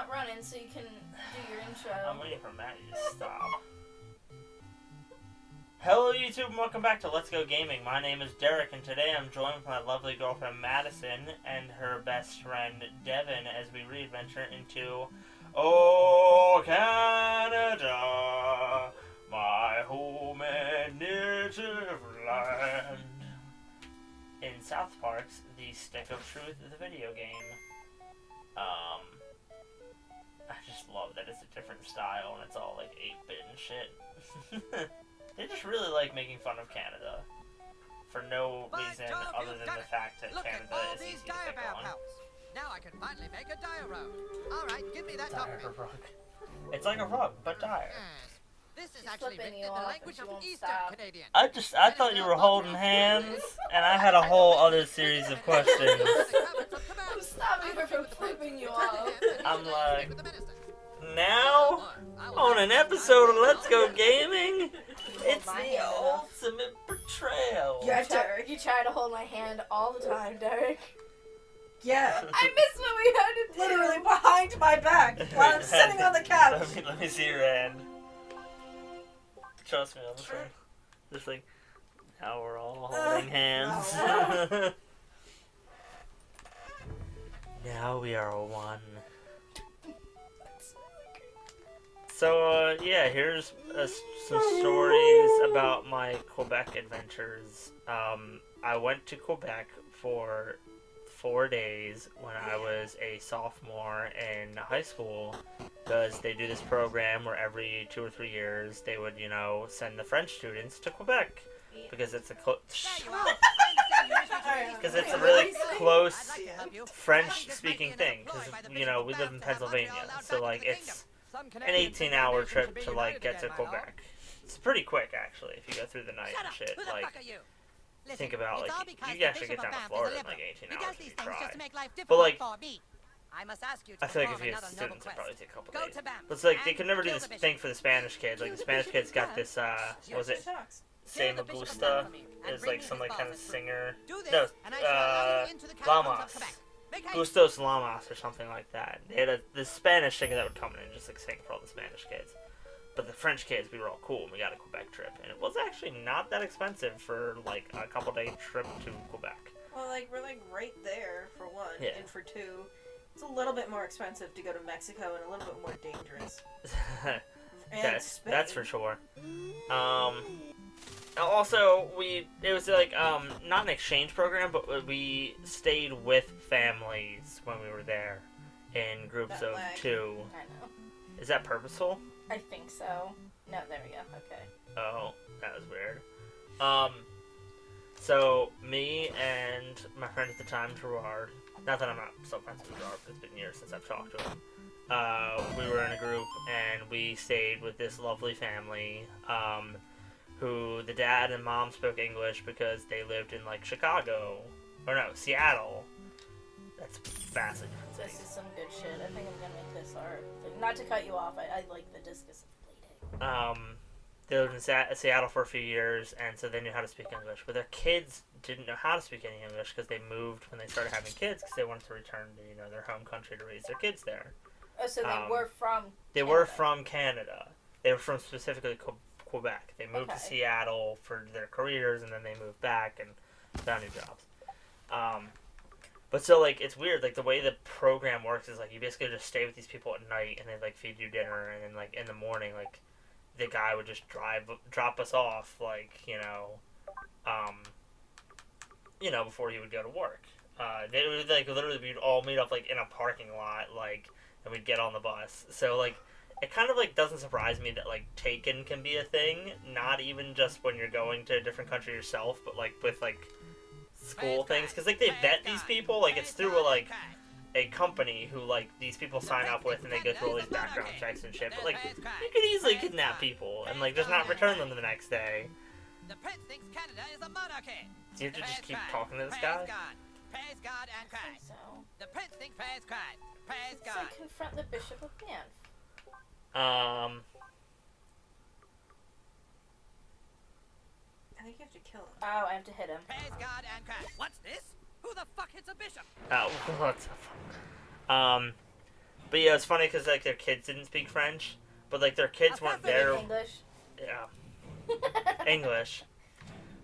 stop running so you can do your intro. I'm waiting for Matt to stop. Hello YouTube and welcome back to Let's Go Gaming. My name is Derek and today I'm joined by my lovely girlfriend Madisyn and her best friend Devon as we re-adventure into Oh Canada, my home and native land. In South Park's The Stick of Truth, the video game. I just love that it's a different style and it's all like 8-bit and shit. They just really like making fun of Canada for no reason other than the fact that Canada is easy to pick on. Now I can finally make a diorama. All right, give me that document. It's like a rug, but dire. This is actually written in the language of Eastern Canadian. I thought you were holding hands, and I had a whole other series of questions. I'm stopping her from flipping you off. I'm like, now on an episode of Let's Go Gaming, it's the ultimate betrayal. Yeah, Derek, you try to hold my hand all the time, Derek. Yeah. I miss what we had to do. Literally behind my back while I'm sitting on the couch. Let me see your hand. Trust me, I'm just like, now we're all holding hands. No. Now we are one. So, yeah, here's some stories about my Quebec adventures. I went to Quebec for 4 days when I was a sophomore in high school because they do this program where every 2 or 3 years they would, send the French students to Quebec because it's a really close French-speaking thing because, we live in Pennsylvania, so, like, it's an 18-hour trip to, like, get to Quebec. It's pretty quick, actually, if you go through the night and shit. Like, think about, like, you actually get down to Florida in, like, 18 hours if you try. But, like, I feel like if you have students, it'd probably take a couple days. But it's like, they could never do this thing for the Spanish kids. Like, the Spanish kids got this, what was it? Se Me Gusta is, like, some, like, kind of singer. No, Lamas. Gustos Lamas or something like that. They had this Spanish singer that would come in and just, like, sing for all the Spanish kids. But the French kids, we were all cool, and we got a Quebec trip. And it was actually not that expensive for, like, a couple-day trip to Quebec. Well, like, we're, like, right there, for one. Yeah. And for two, it's a little bit more expensive to go to Mexico and a little bit more dangerous. And Spain. That's for sure. Also, it was, like, not an exchange program, but we stayed with families when we were there in groups of 2. I know. Is that purposeful? I think so. No, there we go. Okay. Oh, that was weird. So, me and my friend at the time, Gerard, not that I'm not so friends with Gerard, but it's been years since I've talked to him, we were in a group, and we stayed with this lovely family, who the dad and mom spoke English because they lived in, like, Chicago, or no, Seattle. That's vastly different This cities. is some good shit. I think I'm gonna make this art. Not to cut you off, I like the discus bleeding. They lived in Seattle for a few years, and so they knew how to speak English. But their kids didn't know how to speak any English because they moved when they started having kids because they wanted to return to their home country to raise their kids there. Oh, so they were from They Canada. were from Canada. They were from specifically Quebec. They moved to Okay. Seattle for their careers, and then they moved back and found new jobs. But so, like, it's weird, like, the way the program works is, like, you basically just stay with these people at night, and they, like, feed you dinner, and then, like, in the morning, like, the guy would just drop us off, like, before he would go to work. They would, like, literally, we'd all meet up, like, in a parking lot, like, and we'd get on the bus. So, like, it kind of, like, doesn't surprise me that, like, taken can be a thing, not even just when you're going to a different country yourself, but, like, with, like, school things, because, like, they vet these people, like, it's through a company who, like, these people sign up with, and they go through all these background checks and shit, but, like, you could easily kidnap people and, like, just not return them the next day. The prince thinks Canada is a monarchy. Do you have to just keep talking to this guy? Praise God and I cry. think so. The prince thinks praise God. Praise It's God. like confront the Bishop of Banff. I think you have to kill him. Oh, I have to hit him. Praise God and cry. What's this? Who the fuck hits a bishop? Oh, what the fuck? But yeah, it's funny because like their kids didn't speak French, but like their kids weren't there. English. Yeah, English.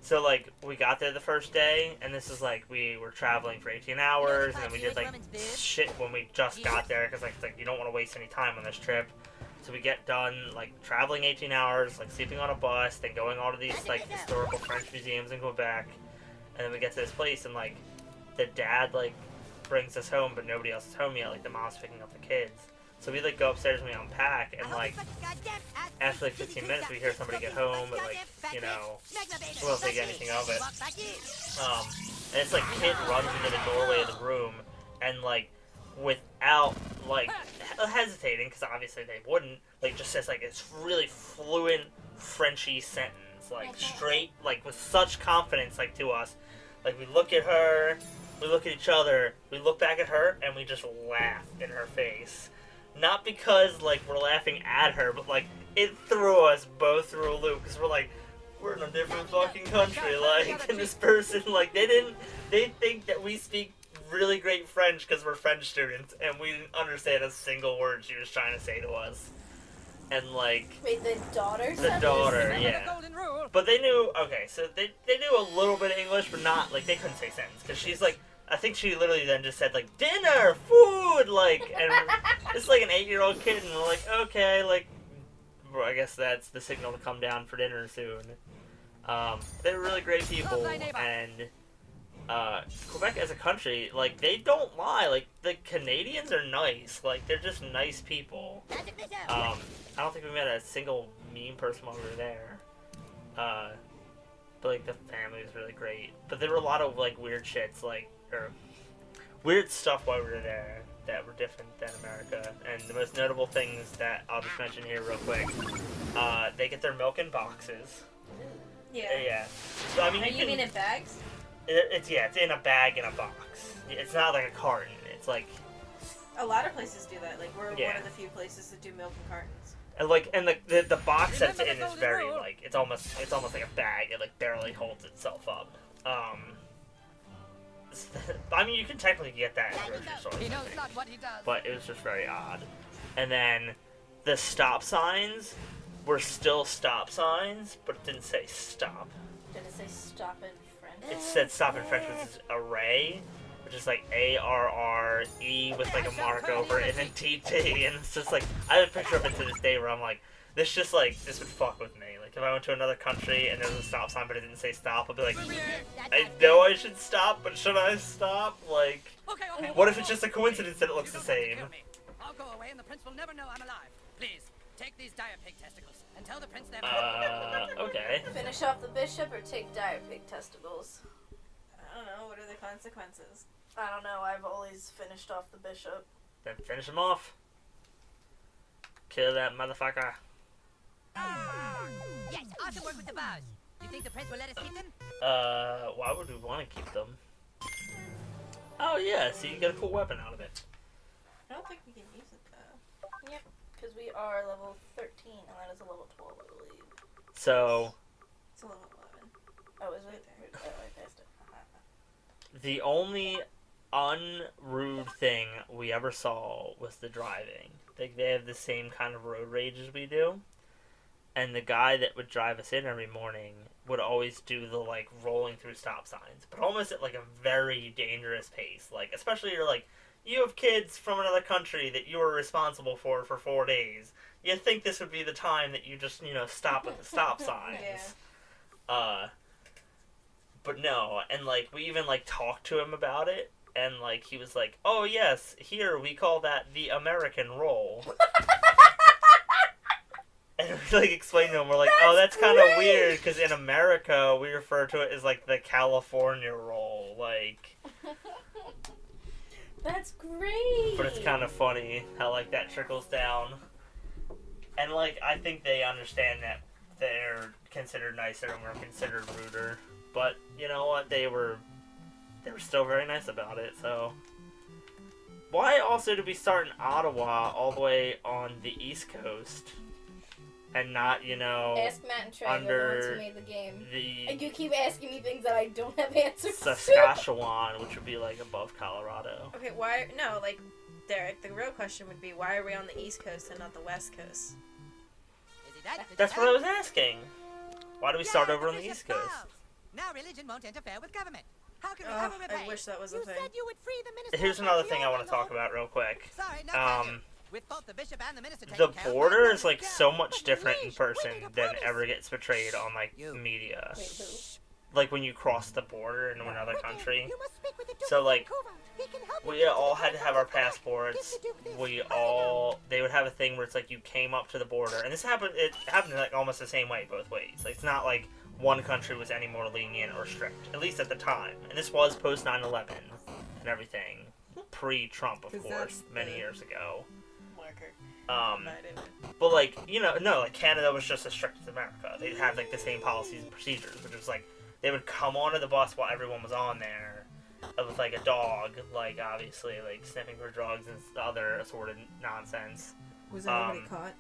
So like we got there the first day, and this is like we were traveling for 18 hours, and then we did like shit when we just got there because like it's like you don't want to waste any time on this trip. So we get done like traveling 18 hours, like sleeping on a bus, then going all to these like historical French museums in Quebec, and then we get to this place and like the dad like brings us home, but nobody else is home yet. Like the mom's picking up the kids, so we like go upstairs and we unpack, and like after like 15 minutes we hear somebody get home, and like you know we won't think anything of it. And it's like kid runs into the doorway of the room and like without like hesitating, because obviously they wouldn't, like just says like it's really fluent Frenchy sentence, like straight, like with such confidence, like to us. Like we look at her, we look at each other, we look back at her, and we just laugh in her face. Not because like we're laughing at her, but like it threw us both through a loop, because we're like, we're in a different fucking country, like, and this person, like, they think that we speak really great French because we're French students, and we didn't understand a single word she was trying to say to us. And like, wait, the daughter? The daughter, yeah. But they knew, okay, so they knew a little bit of English, but not, like, they couldn't say sentence, because she's like, I think she literally then just said, like, dinner, food, like, and it's like an 8-year-old kid, and we're like, okay, like, well, I guess that's the signal to come down for dinner soon. They're really great people, and Quebec as a country, like, they don't lie. Like, the Canadians are nice. Like, they're just nice people. I don't think we met a single mean person while we were there. But, like, the family was really great. But there were a lot of, like, weird shits, like, or weird stuff while we were there that were different than America. And the most notable things that I'll just mention here real quick, they get their milk in boxes. Yeah. Yeah. So, I mean, you mean in bags? It's in a bag in a box. It's not like a carton. It's like a lot of places do that. Like we're one of the few places that do milk in cartons. And like, and the box that's in is very like it's almost like a bag. It like barely holds itself up. I mean, you can technically get that in grocery stores, He knows not what he does. but it was just very odd. And then the stop signs were still stop signs, but it didn't say stop. Did it say stop in French? It said stop in French, which is array, which is like A-R-R-E with like a mark over it, and then T-T, and it's just like, I have a picture of it to this day where I'm like, this would fuck with me. Like, if I went to another country and there was a stop sign but it didn't say stop, I'd be like, I know I should stop, but should I stop? Like, Okay. what if it's just a coincidence that it looks the same? I'll go away and the prince will never know I'm alive. Please, take these dire pig testicles and tell the prince they're Okay. Finish off the bishop or take dire pig testicles? I don't know. What are the consequences? I don't know. I've always finished off the bishop. Then finish him off. Kill that motherfucker. Yes, I can work with the bows. You think the prince will let us keep them? Why would we want to keep them? Oh yeah, so you get a cool weapon out of it. I don't think we can use it though. Yep, because we are level 13, and that is a level 12, I believe. So, It's a level 11. Oh, is it? Oh, I passed it. the only unrude thing we ever saw was the driving. Like, they have the same kind of road rage as we do. And the guy that would drive us in every morning would always do the, like, rolling through stop signs. But almost at, like, a very dangerous pace. Like, especially you're, like, you have kids from another country that you were responsible for 4 days. You'd think this would be the time that you just, you know, stop at the stop signs. Yeah. But no. And, like, we even, like, talked to him about it. And, like, he was like, oh, yes, here we call that the American roll. And we, like, explained to him, we're like, oh, that's kind of weird, because in America, we refer to it as, like, the California roll, like... That's great! But it's kind of funny how, like, that trickles down. And, like, I think they understand that they're considered nicer and we're considered ruder. But, you know what, they were still very nice about it, so... Why also to be starting Ottawa all the way on the East Coast? and not, Ask Matt and Trey, they're the ones who made the game. And you keep asking me things that I don't have answers to. Saskatchewan, which would be, like, above Colorado. Okay, why... No, like, Derek, the real question would be, why are we on the East Coast and not the West Coast? That's what I was asking. Why do we start over on the East Coast? Now religion won't interfere with government. How can we ever repay? I wish that was a thing. You said you would free the minister. Here's another thing I want to talk about real quick. Sorry, no With both the bishop and the minister the taken care of, border my is, like, girl. so much But different in please, person we need a than promise. ever gets portrayed on, like, You. media. Wait, who? Like, when you cross the border into another country. You must speak with the Duke So, of like, Vancouver. He can help we you. all had to have our passports. They would have a thing where it's like you came up to the border, and it happened like almost the same way both ways. Like, it's not like one country was any more lenient or strict, at least at the time. And this was post 9/11 and everything, pre-Trump, of course, many years ago. But like, like Canada was just as strict as America. They'd have like the same policies and procedures, which was like they would come onto the bus while everyone was on there with like a dog, like obviously like sniffing for drugs and other assorted nonsense. Was anybody caught?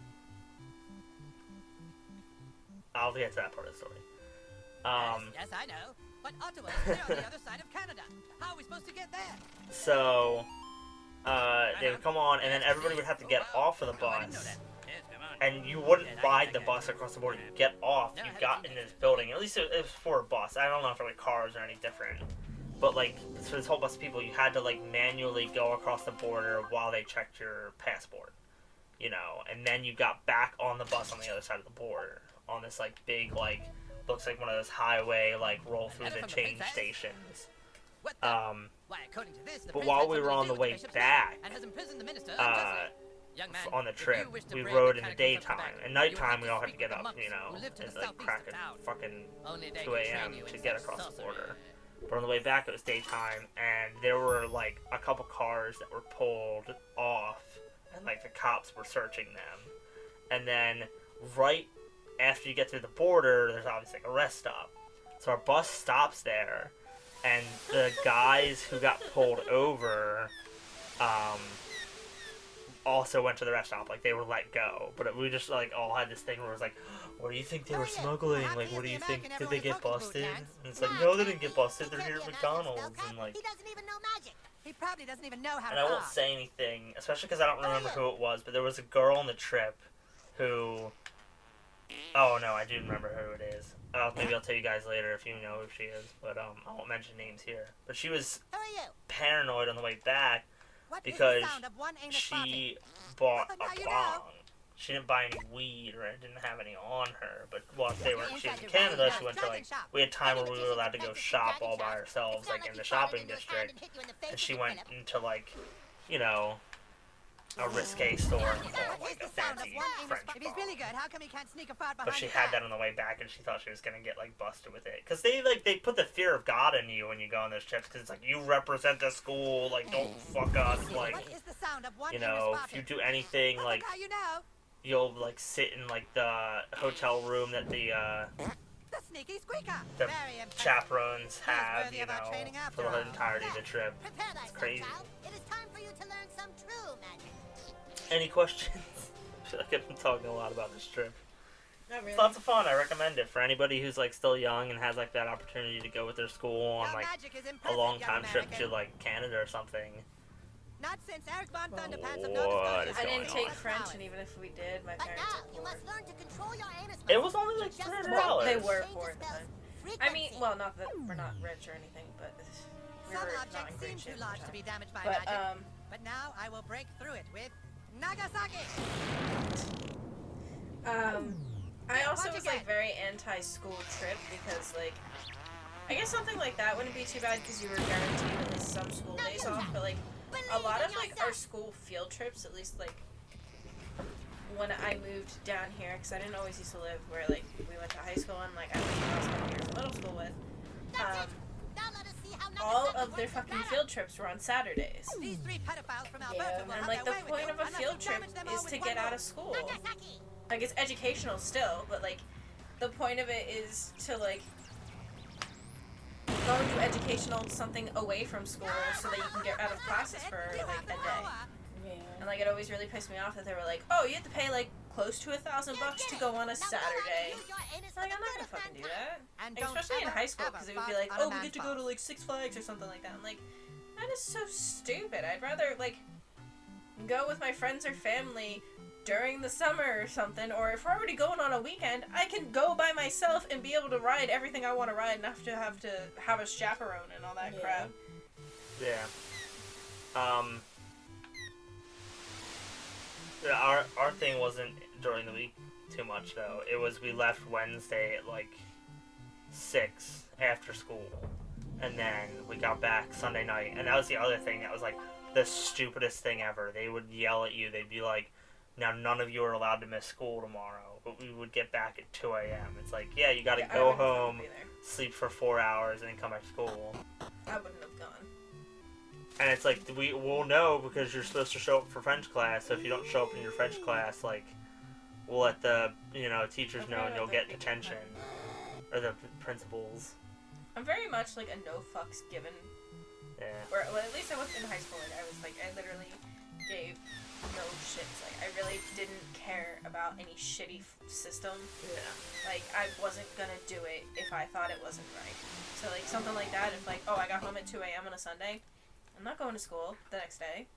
I'll get to that part of the story. Yes, I know. But Ottawa is on the other side of Canada. How are we supposed to get there? So they would come on, and then everybody would have to get off of the bus. And you wouldn't ride the bus across the border. You get off, you got in this building. At least it was for a bus. I don't know if like cars are any different. But like, for this whole bus of people, you had to like manually go across the border while they checked your passport. And then you got back on the bus on the other side of the border. On this like big, like, looks like one of those highway, like, roll through the change stations. But while we were on the way back, on the trip, we rode in the daytime. At nighttime, we all had to get up, and like crack at fucking 2 a.m. to get across the border. But on the way back, it was daytime, and there were like a couple cars that were pulled off, and like the cops were searching them. And then right after you get through the border, there's obviously like a rest stop. So our bus stops there, and the guys who got pulled over also went to the rest stop. Like, they were let go. But we just, like, all had this thing where it was like, what do you think they were smuggling? Like, what do you think? Did they get busted? And it's like, no, they didn't get busted. They're here at McDonald's. And, like... He doesn't even know magic. He probably doesn't even know how to And I won't say anything, especially because I don't remember who it was, but there was a girl on the trip who... Oh, no, I do remember who it is. Maybe I'll tell you guys later if you know who she is, but I won't mention names here. But she was paranoid on the way back because she bought a bong. She didn't buy any weed or didn't have any on her, but while she was in Canada, she went to, like, we had time where we were allowed to go shop all by ourselves, like, in the shopping district, and she went into, like, a risque store and bought, like, a fancy French bong. But she had that on the way back, and she thought she was gonna get, like, busted with it. Because they put the fear of God in you when you go on those trips, because it's like, you represent the school, like, don't fuck us, like, if you do anything, like, you'll, like, sit in, like, the hotel room that the chaperones have, for the entirety of the trip. It's crazy. It is time for you to learn some true magic. Any questions? I feel like I've been talking a lot about this trip. Not really. It's lots of fun. I recommend it for anybody who's like still young and has like that opportunity to go with their school on like a long time trip to like Canada or something. Not since Eric Von Thunderpants of What is I didn't going take on? French, and even if we did, my But parents now were you poor. must learn to control your anus. It was only like $300. Well, they were poor at the time. I mean, well, not that we're not rich or anything, but we Some were not objects in seem great too shape large at to the be time. damaged by But magic. But now I will break through it with Nagasaki. I also was like very anti-school trip because like I guess something like that wouldn't be too bad because you were guaranteed at least some school days off, but like a lot of like our school field trips, at least like when I moved down here, because I didn't always used to live where like we went to high school and like I went to the last couple years of middle school with. All of their fucking field trips were on Saturdays. These three pedophiles from Alberta will And have like their the way with point you of a unless field you trip damage them is all with to one get out word. of school. Like it's educational still, but like the point of it is to like go and do educational something away from school so that you can get out of classes for like a day. Yeah. And like it always really pissed me off that they were like, oh, you have to pay like close to $1,000 to go on a Saturday. Like, I'm not gonna fucking do that. Like, especially in high school, because it would be like, oh, we get to go to like Six Flags or something like that. I'm like, that is so stupid. I'd rather like go with my friends or family during the summer or something, or if we're already going on a weekend, I can go by myself and be able to ride everything I want to ride, enough to have a chaperone and all that crap. Yeah. Our thing wasn't during the week too much though. It was we left Wednesday at like 6 after school, and then we got back Sunday night, and that was the other thing that was like the stupidest thing ever. They would yell at you. They'd be like, now none of you are allowed to miss school tomorrow, but we would get back at 2 a.m. It's like, yeah, you gotta go home, sleep for 4 hours, and then come back to school. I wouldn't have gone. And it's like, we'll know because you're supposed to show up for French class, so if you don't show up in your French class, like, we'll let the, teachers know and you'll get detention. Or the principals. I'm very much like a no fucks given. Yeah. Well, at least I was in high school, I was like, I literally gave no shits. Like, I really didn't care about any shitty system. Yeah. Like, I wasn't gonna do it if I thought it wasn't right. So, like, something like that, if like, oh, I got home at 2 a.m. on a Sunday, I'm not going to school the next day.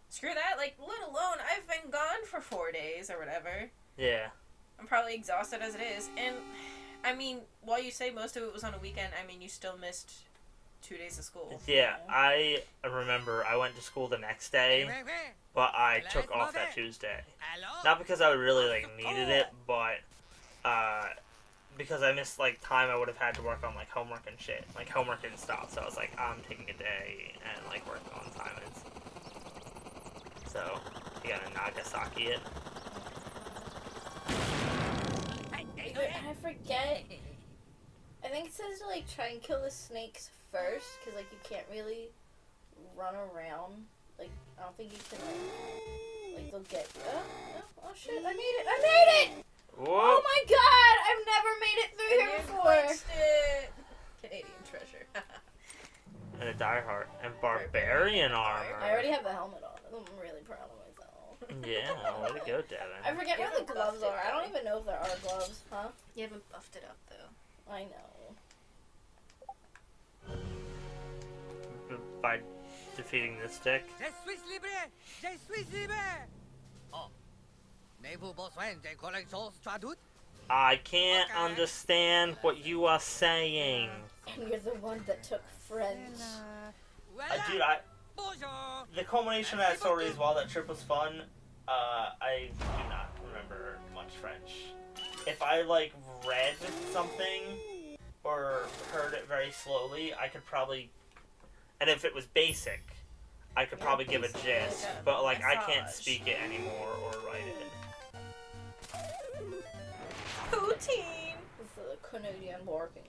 Screw that, like, let alone, I've been gone for 4 days or whatever. Yeah. I'm probably exhausted as it is, and, I mean, while you say most of it was on a weekend, I mean, you still missed 2 days of school. Yeah, I remember I went to school the next day, but I took off that Tuesday. Not because I really, like, needed it, but, because I missed, like, time I would have had to work on, like, homework and shit. Like, homework didn't stop, so I was like, I'm taking a day and, like, working on assignments. So, you gotta Nagasaki it. I forget. I think it says to, like, try and kill the snakes first, because, like, you can't really run around. Like, I don't think you can, like they'll get you. Oh, shit, I made it! Whoa. Oh my god! I've never made it through here before! It. Canadian treasure. And a diehard. And barbarian armor. I already have the helmet on. I'm really proud of myself. Yeah, way to go, Devon. I forget where the gloves are. I don't even know if there are gloves, huh? You haven't buffed it up, though. I know. By defeating this stick. Je suis libre! Je suis libre! Oh. N'avez-vous besoin de collections traduites? I can't understand what you are saying. And you're the one that took French. Dude, the culmination of that story is while that trip was fun, I do not remember much French. If I, like, read something or heard it very slowly, I could probably... And if it was basic, I could probably give a gist. But, like, I can't speak it anymore or write it. Poutine! It's the Canadian barking.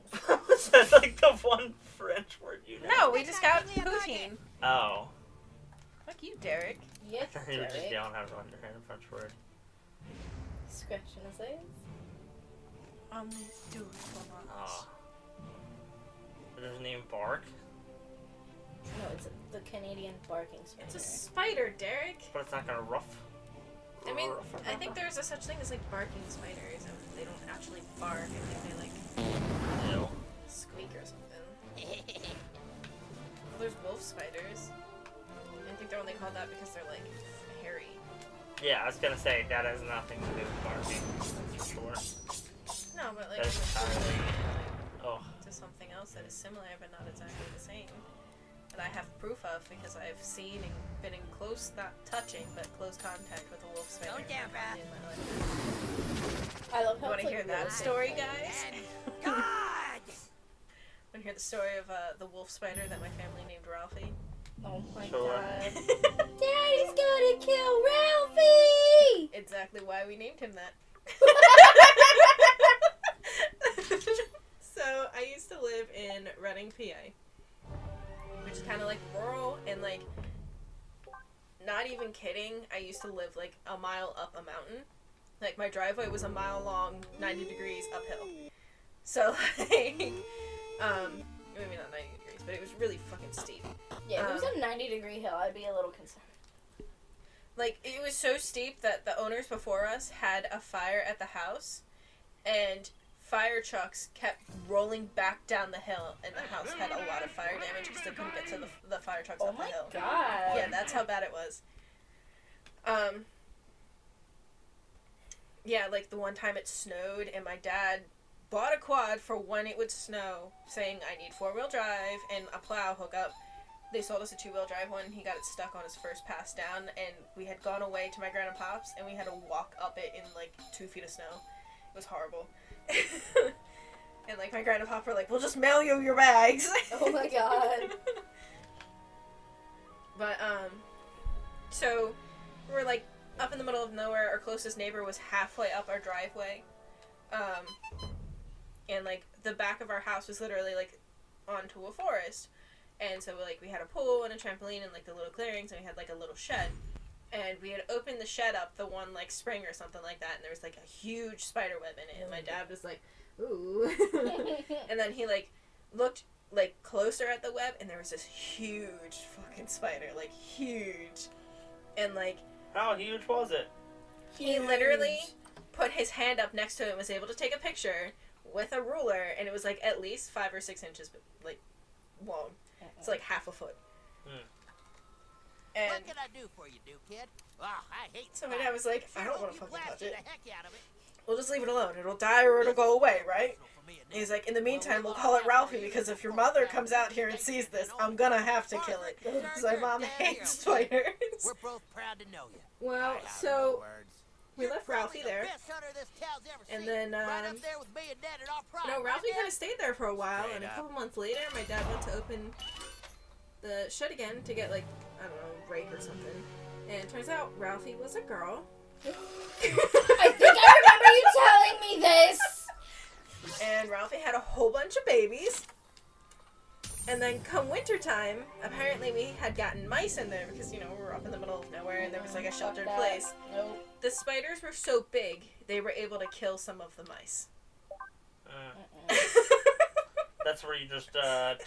Was that, like, the one French word you know? No, we just got poutine. Oh. Fuck you, Derek. Yes, You were just Derek. yelling how to understand a French word. Scratching his legs. Let's do it for Oh. Does his name bark? No, it's the Canadian barking spider. It's a spider, Derek. But it's not gonna rough. I mean, I think there's a such thing as, like, barking spiders, and they don't actually bark. I think they, like, Ew. squeak or something. Well, there's wolf spiders. I think they're only called that because they're, like, hairy. Yeah, I was gonna say, that has nothing to do with barking. That's for sure. No, but, like, That's it's entirely... like, Oh. to something else that is similar but not exactly the same. That I have proof of because I've seen and been in close, not touching, but close contact with a wolf spider Don't dare, Brad. in my life. I love how Want to it's, hear like, that really story, big. guys? God! Want to hear the story of the wolf spider that my family named Ralphie? Oh my Sure. god. Daddy's gonna kill Ralphie! Exactly why we named him that. So, I used to live in Reading, PA. Which is kind of like rural, and like, not even kidding, I used to live like a mile up a mountain. Like, my driveway was a mile long, 90 degrees uphill. So, like, maybe not 90 degrees, but it was really fucking steep. Yeah, if it was a 90-degree hill, I'd be a little concerned. Like, it was so steep that the owners before us had a fire at the house, and fire trucks kept rolling back down the hill, and the house had a lot of fire damage because they couldn't get to the fire trucks up the hill. Oh my god. Yeah, that's how bad it was. Yeah, like the one time it snowed, and my dad bought a quad for when it would snow, saying, I need 4-wheel drive and a plow hookup. They sold us a 2-wheel drive one. He got it stuck on his first pass down, and we had gone away to my Grand and Pop's, and we had to walk up it in, like, 2 feet of snow. It was horrible. And, like, my Grand and Pop were like, we'll just mail you your bags. Oh my god. But, so, we're, like, up in the middle of nowhere. Our closest neighbor was halfway up our driveway. And, like, the back of our house was literally, like, onto a forest. And so, like, we had a pool and a trampoline and, like, the little clearings, and we had, like, a little shed. And we had opened the shed up the one, like, spring or something like that, and there was, like, a huge spider web in it. And my dad was like, ooh. And then he, like, looked, like, closer at the web, and there was this huge fucking spider. Like, huge. And, like... How huge was it? He literally put his hand up next to it and was able to take a picture with a ruler, and it was, like, at least 5 or 6 inches, like, long. It's like half a foot. And what can I do for you, new kid? Oh, I hate so my dad was like, I don't want to fucking touch it. the heck out of it. We'll just leave it alone. It'll die or it'll go away, right? And he's like, in the meantime, we'll call it Ralphie, because if your mother comes out here and sees this, I'm gonna have to kill it. Because my mom hates spiders. We're both proud to know you. Well, so we left Ralphie there. And then, no, Ralphie kind of stayed there for a while, and a couple months later, my dad went to open the shed again to get, like, I don't know, rake or something. And it turns out Ralphie was a girl. I think I remember you telling me this! And Ralphie had a whole bunch of babies. And then come wintertime, apparently we had gotten mice in there because, you know, we were up in the middle of nowhere and there was, like, a sheltered place. Nope. The spiders were so big, they were able to kill some of the mice. That's where you just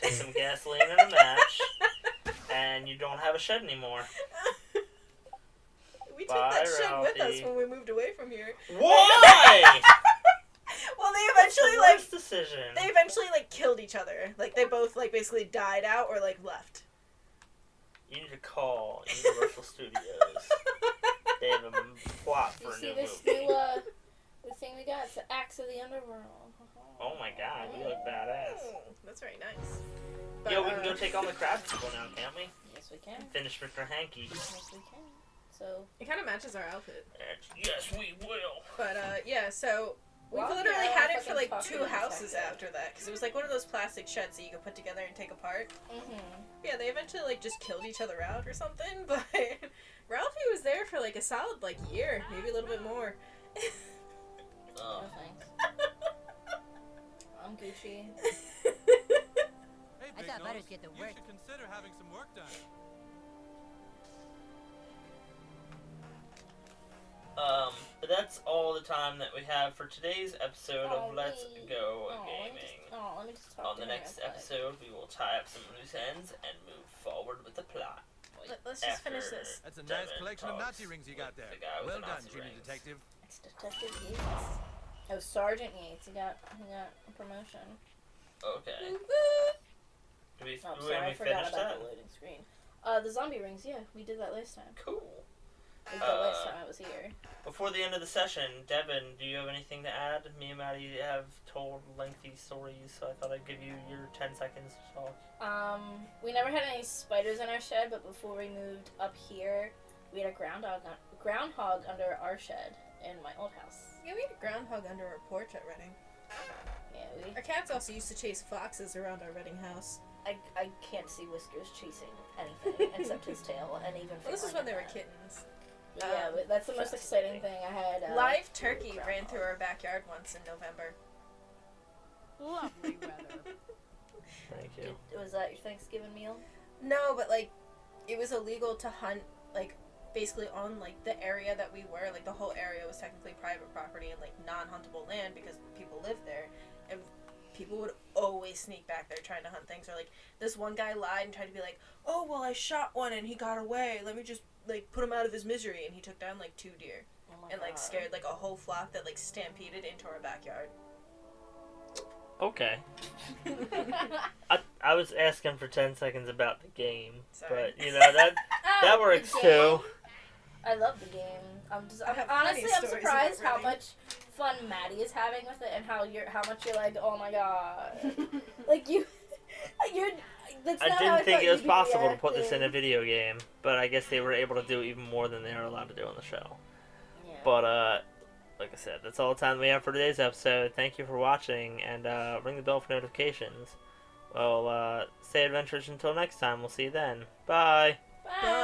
take some gasoline and a match, and you don't have a shed anymore. We took that shed with us when we moved away from here. Why? Well, they eventually, like, decision. They eventually, like, killed each other. Like, they both, like, basically died out or, like, left. You need to call Universal Studios. They have a plot for a new movie. You see this new, the thing we got? It's the Axe of the Underworld. Oh my god, you look badass. Oh, that's very nice. But, Yo, we can go take on the crab people now, can't we? Yes, we can. Finish Mr. Hanky. Yes, we can. So... It kind of matches our outfit. Yes, we will. But, yeah, so... We Well, literally yeah, had it for, like, fucking 2 houses after that. Because it was, like, one of those plastic sheds that you could put together and take apart. Yeah, they eventually, like, just killed each other out or something. But Ralphie was there for, like, a solid, like, year. Maybe a little bit more. No thanks. I'm Gucci. Hey, I thought Butters get the you work. should consider having some work done. But that's all the time that we have for today's episode of Let's Go Gaming. Let me just talk On the next episode, we will tie up some loose ends and move forward with the plot. Let's just finish this. That's a nice collection of Nazi rings you got there. Well done, junior detective. It's Detective Yates. Oh, Sergeant Yates. He got a promotion. Okay. Do we, Oh, do sorry, I we forgot finish about that? the loading screen. The zombie rings, yeah, we did that last time. Cool. We did that last time I was here. Before the end of the session, Devon, do you have anything to add? Me and Maddie have told lengthy stories, so I thought I'd give you your 10 seconds to talk. We never had any spiders in our shed, but before we moved up here, we had a groundhog under our shed in my old house. Yeah, we had a groundhog under our porch at Reading. Yeah, Our cats also used to chase foxes around our Reading house. I can't see Whiskers chasing anything except his tail, and even. Well, this is when they were kittens. Yeah, but that's the most exciting thing I had. Live turkey ran through our backyard once in November. Lovely weather. Thank you. Was that your Thanksgiving meal? No, but, like, it was illegal to hunt, like, basically on, like, the area that we were. Like, the whole area was technically private property and, like, non-huntable land because people lived there. And people would always sneak back there trying to hunt things. Or, like, this one guy lied and tried to be like, oh, well, I shot one and he got away. Let me just, like, put him out of his misery. And he took down, like, 2 deer. And, like, scared, like, a whole flock that, like, stampeded into our backyard. Okay. I was asking for 10 seconds about the game. Sorry. But, you know, that works too. I love the game. I'm surprised how much fun Maddie is having with it, and how much you're like, oh my god, like you're. That's I not didn't how think it was you'd be possible to put this in a reacting. video game, but I guess they were able to do even more than they were allowed to do on the show. Yeah. But like I said, that's all the time we have for today's episode. Thank you for watching, and ring the bell for notifications. Well, stay adventurous until next time. We'll see you then. Bye. Bye.